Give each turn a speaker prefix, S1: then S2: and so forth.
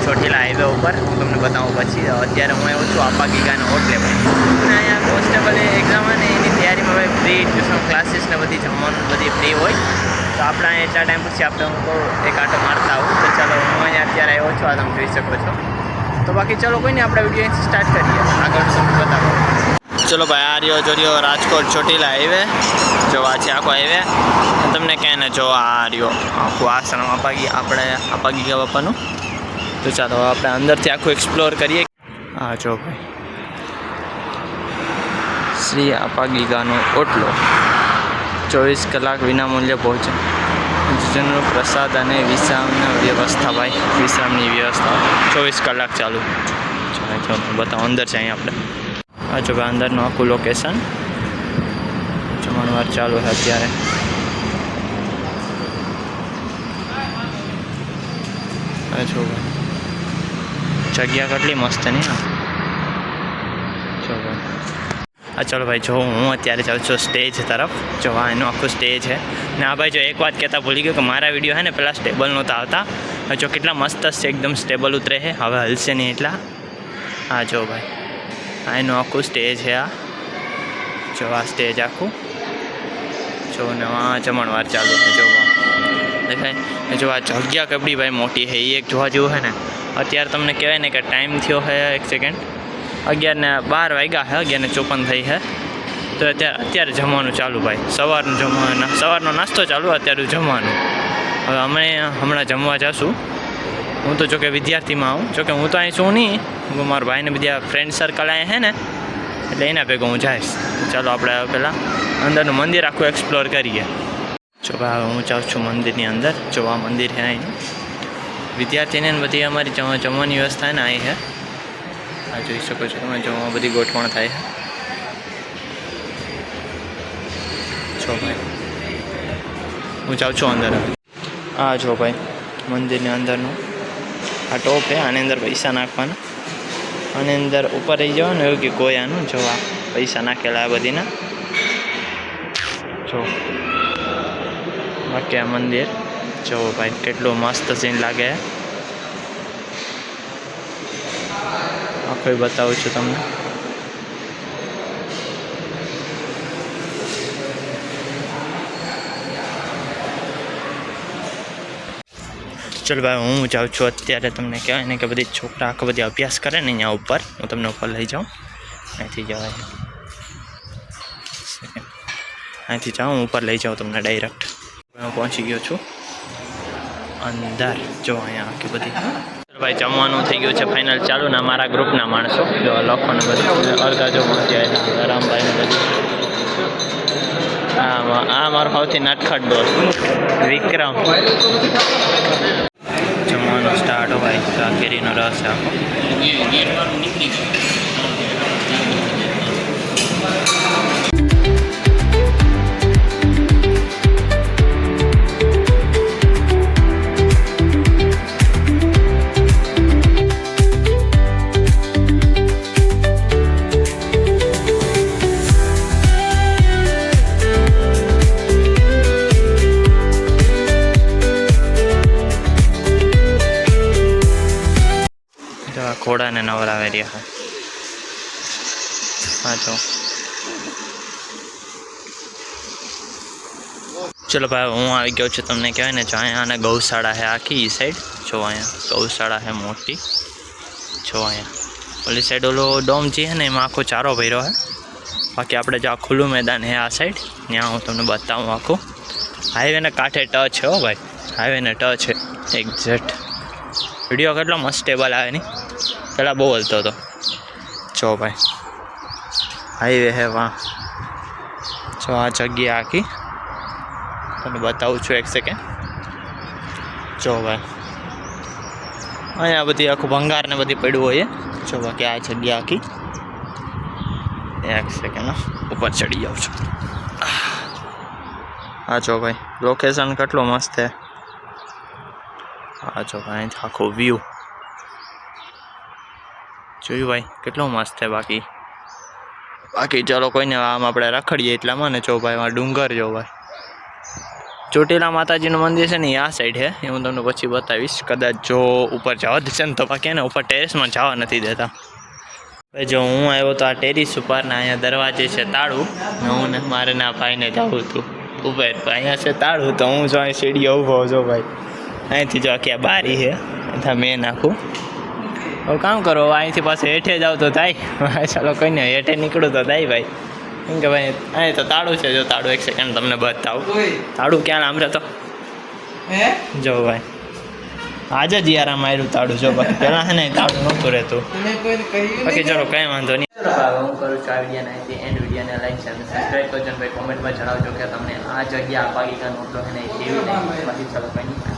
S1: Chotila highway ઉપર હું તમને બતાવું પછી. અત્યારે હું આવ્યો છું આપાગીગાના હોટલે ભાઈ, અને અહીંયા કોન્સ્ટેબલ એક્ઝામ હોય ને એની તૈયારીમાં ભાઈ ફ્રી ટ્યુશન ક્લાસીસ ને બધી જમવાનું બધી ફ્રી હોય. તો આપણે અહીંયા એટલા ટાઈમ પછી આપણે હું કહું એક આટો મારતા આવું. તો ચાલો હું અહીંયા અત્યારે આવ્યો છું, આ તમે જોઈ શકો છો. તો બાકી ચલો કોઈ નહીં, આપણે વિડીયો અહીંથી સ્ટાર્ટ કરીએ, આગળ તમને બતાવો. ચલો ભાઈ, આ રહ્યો રાજકોટ ચોટીલા હાઈવે. જો આ છે આખો હાઈવે, તમને કહે ને જો આ રહ્યો આખું આશ્રમ આપણે આપાગીગા બાપાનું. તો ચાલો આપણે અંદરથી આખું એક્સપ્લોર કરીએ. હા જો ભાઈ, શ્રી આપાગીગાનો ઓટલો, 24 કલાક વિનામૂલ્ય ભોજન, ભોજનનો પ્રસાદ અને વિશ્રામની વ્યવસ્થા ભાઈ, વિશ્રામની વ્યવસ્થા 24 કલાક ચાલુ. ચાલો બતાવો, અંદર છે અહીંયા આપણે. આ જો ભાઈ અંદરનું આખું લોકેશન, જમણવાર ચાલુ છે અત્યારે. હા જો ભાઈ, જગ્યા કેટલી મસ્ત નહીં. જો ભાઈ, હા ચલો ભાઈ, જો હું અત્યારે જાઉં છું સ્ટેજ તરફ. જો આ એનું આખું સ્ટેજ છે. ને આ ભાઈ જો એક વાત કહેતા ભૂલી ગયો કે મારા વિડીયો છે ને પહેલાં સ્ટેબલ નહોતા આવતા. જો કેટલા મસ્ત છે, એકદમ સ્ટેબલ ઉતરે છે, હવે હલશે નહીં એટલા. હા જો ભાઈ, આ એનું આખું સ્ટેજ છે. આ જો આ સ્ટેજ આખું જો, ને આ જમણવાર ચાલુ છે. જો દેખાય, જો આ જગ્યા કબડી ભાઈ મોટી છે, એ એક જોવા જેવું છે ને. અત્યારે તમને કહેવાય ને કે ટાઈમ થયો છે, એક સેકન્ડ, 11:12 વાગ્યા છે, 11:54 થઈ છે. તો અત્યારે જમવાનું ચાલુ ભાઈ, સવારનું જમવાનું, સવારનો નાસ્તો ચાલુ, અત્યારે જમવાનું. હવે અમે હમણાં જમવા જઈશું. હું તો જોકે વિદ્યાર્થીમાં આવું, જોકે હું તો અહીં છું નહીં, હું મારા ભાઈને બધા ફ્રેન્ડ સર્કલ અહીંયા છે ને, એટલે એના ભેગો હું જઈશ. ચાલો આપણે પહેલાં અંદરનું મંદિર આખું એક્સપ્લોર કરીએ. જો ભાઈ હું જાઉં છું મંદિરની અંદર. જો આ મંદિર છે અહીંનું, વિદ્યાર્થીને બધી અમારી જમવાની વ્યવસ્થા ને અહીં છે. આ જોઈ શકો છો તમે, જમવા બધી ગોઠવણ થાય છે. જો ભાઈ હું જાઉં છું અંદર. હા જો ભાઈ, મંદિરની અંદરનું આ ટોપ છે, આની અંદર પૈસા નાખવાના. આની અંદર ઉપર રહી જવાનું એવું કે ગોયાનું. જો આ પૈસા નાખેલા આ બધીના. જો બાકી આ મંદિર જો ભાઈ કેટલું મસ્ત સીન લાગે. આખું બતાવું છું તમને. ચલો ભાઈ, હું જાઉં છું અત્યારે. તમને કહેવાય ને કે બધી છોકરા આખો બધી અભ્યાસ કરે ને અહીંયા ઉપર, હું તમને ઉપર લઈ જાઉં. અહીંથી જવાય, અહીંથી જાઉં ઉપર લઈ જાઉં તમને ડાયરેક્ટ. હું પહોંચી ગયો છું અંદર. જો અહીંયા આખી બધી ભાઈ જમવાનું થઈ ગયું છે ફાઇનલ ચાલુ. ને મારા ગ્રુપના માણસો જો લખોને બધું અડધા જો પહોંચ્યા, રામભાઈને બધું. આ મારો સૌથી નટખટ દોસ્ત વિક્રમ. જમવાનું સ્ટાર્ટ હો ભાઈ, કેરીનો રસ આખો. ઘોડાને નવરાવે રહ્યા. હા તો ચલો ભાઈ, હું આવી ગયો છું. તમને કહેવાય ને જો અહીંયા ગૌશાળા છે આખી એ સાઈડ. જો અહીંયા ગૌશાળા છે મોટી. જો અહીંયા ઓલી સાઈડ ઓલો ડોમ જે છે ને એમાં આખો ચારો ભર્યો છે. બાકી આપણે જો આ ખુલ્લું મેદાન છે આ સાઈડ, ત્યાં હું તમને બતાવું આખું. હાઈવેને કાંઠે ટચ છે હો ભાઈ, હાઈવેને ટચ છે એક્ઝેક્ટ. વિડીયો કેટલો મસ્ત સ્ટેબલ આવે નહીં, પહેલાં બહુ હલતો હતો. જો ભાઈ હાઈવે હે વાં. જો આ જગ્યા આખી તમને બતાવું છું, એક સેકન્ડ. જો ભાઈ અહીંયા બધી આખું ભંગાર ને બધી પડ્યું હોય. જો બાકી આ જગ્યા આખી. એક સેકન્ડ ઉપર ચડી જાઉં છું. હા જો ભાઈ લોકેશન કેટલું મસ્ત છે. હા જો ભાઈ આખો વ્યૂ જોયું ભાઈ, કેટલો મસ્ત છે. બાકી ચાલો કોઈને આમ આપણે રખડીએ એટલામાં ને. જો ભાઈ આ ડુંગર જો ભાઈ, ચોટીલા માતાજીનું મંદિર છે ને એ આ સાઈડ છે, એ હું તમને પછી બતાવીશ. કદાચ જો ઉપર જવા દેશે ને તો બાકી ને ઉપર ટેરેસમાં જવા નથી દેતા. ભાઈ જો હું આવ્યો તો આ ટેરિસ ઉપર ને અહીંયા દરવાજે છે તાળું, ને હું ને મારે ના ભાઈને જવું હતું ઉપર, અહીંયા છે તાળું, તો હું જો અહીં સીડીઓ ઊભો જો ભાઈ. અહીંથી જો આખી આ બારી છે, ત્યાં મેં નાખું. હવે કામ કરો, અહીંથી પાછું હેઠે જાવ તો થાય. ચાલો કંઈ નહીં, હેઠે નીકળું તો થાય ભાઈ. કેમ કે ભાઈ અહીં તો તાળું છે, જો તાળું એક સેકન્ડ તમને બતાવું. તાળું ક્યાં આમ તો જો ભાઈ આજે જ યાર આમ આવ્યું તાળું, જો બાકી પહેલાં છે ને તાળું નહોતું રહેતું. બાકી ચલો કંઈ વાંધો નહીં. હું કરું છું આ વિડીયોને અહીંથી એન્ડ. વિડીયોને લાઈક અને સબસ્ક્રાઈબ કરજો. ભાઈ કોમેન્ટમાં જણાવજો કે તમને આ જગ્યા પાકિસ્તાન મોકલો છે ને કેવી લાગી. બાકી ચલો કંઈ નહીં.